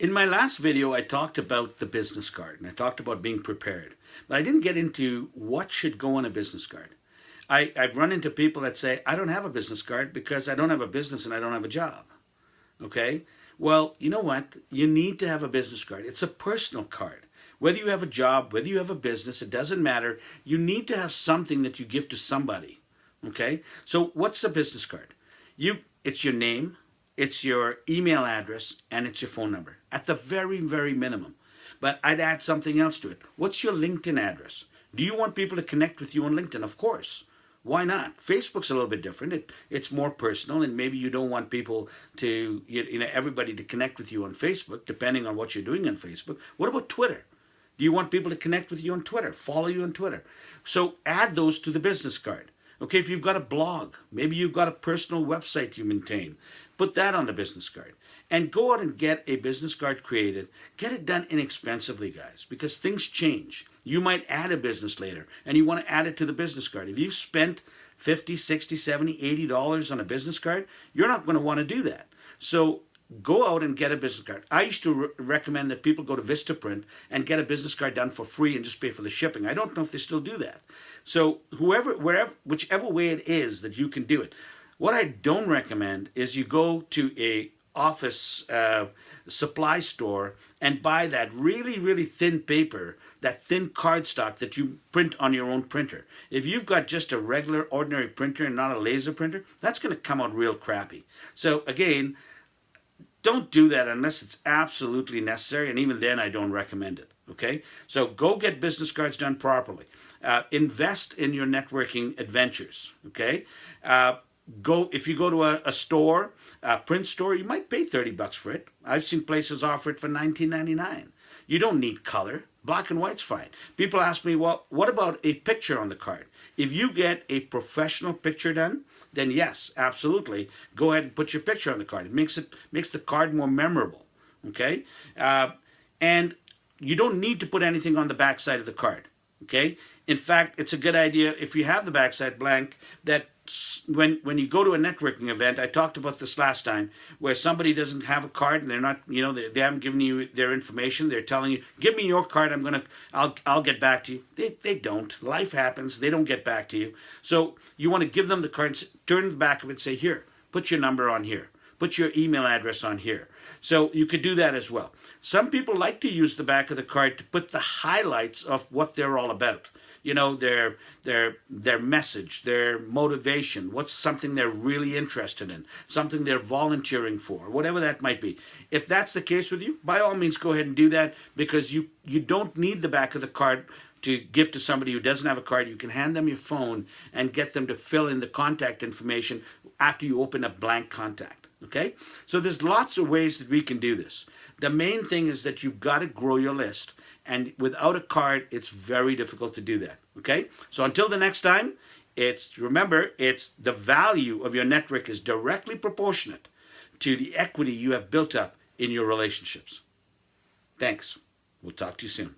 In my last video, I talked about the business card and I talked about being prepared, but I didn't get into what should go on a business card. I've run into people that say, I don't have a business card because I don't have a business and I don't have a job. Okay? Well, you know what? You need to have a business card. It's a personal card. Whether you have a job, whether you have a business, it doesn't matter. You need to have something that you give to somebody. Okay? So what's a business card? It's your name, it's your email address, and it's your phone number at the very, very minimum. But I'd add something else to it. What's your LinkedIn address? Do you want people to connect with you on LinkedIn? Of course. Why not? Facebook's a little bit different. It's more personal, and maybe you don't want people to, everybody to connect with you on Facebook, depending on what you're doing on Facebook. What about Twitter? Do you want people to connect with you on Twitter, follow you on Twitter? So add those to the business card. Okay, if you've got a blog, maybe you've got a personal website you maintain, put that on the business card. And go out and get a business card created. Get it done inexpensively, guys, because things change. You might add a business later, and you want to add it to the business card. If you've spent 50, 60, 70, $80 on a business card, you're not going to want to do that. So go out and get a business card. I used to recommend that people go to Vistaprint and get a business card done for free and just pay for the shipping. I don't know if they still do that. So whichever way it is that you can do it. What I don't recommend is you go to a office supply store and buy that really, really thin paper, that thin cardstock that you print on your own printer. If you've got just a regular, ordinary printer and not a laser printer, that's going to come out real crappy. So again, don't do that unless it's absolutely necessary, and even then I don't recommend it. Okay? So go get business cards done properly. Invest in your networking adventures. Okay? If you go to a store, a print store, you might pay $30 for it. I've seen places offer it for $19.99. You don't need color. Black and white's fine. People ask me, well, what about a picture on the card? If you get a professional picture done, then yes, absolutely, go ahead and put your picture on the card. It makes the card more memorable. Okay, and you don't need to put anything on the back side of the card. Okay, in fact, it's a good idea if you have the backside blank that when you go to a networking event, I talked about this last time, where somebody doesn't have a card and they're not, they haven't given you their information. They're telling you, give me your card. I'll get back to you. They don't. Life happens. They don't get back to you. So you want to give them the card, turn the back of it, say, here, put your number on here. Put your email address on here. So you could do that as well. Some people like to use the back of the card to put the highlights of what they're all about. Their message, their motivation, what's something they're really interested in, something they're volunteering for, whatever that might be. If that's the case with you, by all means go ahead and do that, because you don't need the back of the card to give to somebody who doesn't have a card. You can hand them your phone and get them to fill in the contact information after you open a blank contact. Okay? So there's lots of ways that we can do this. The main thing is that you've got to grow your list. And without a card, it's very difficult to do that. Okay? So until the next time, remember, it's the value of your network is directly proportionate to the equity you have built up in your relationships. Thanks. We'll talk to you soon.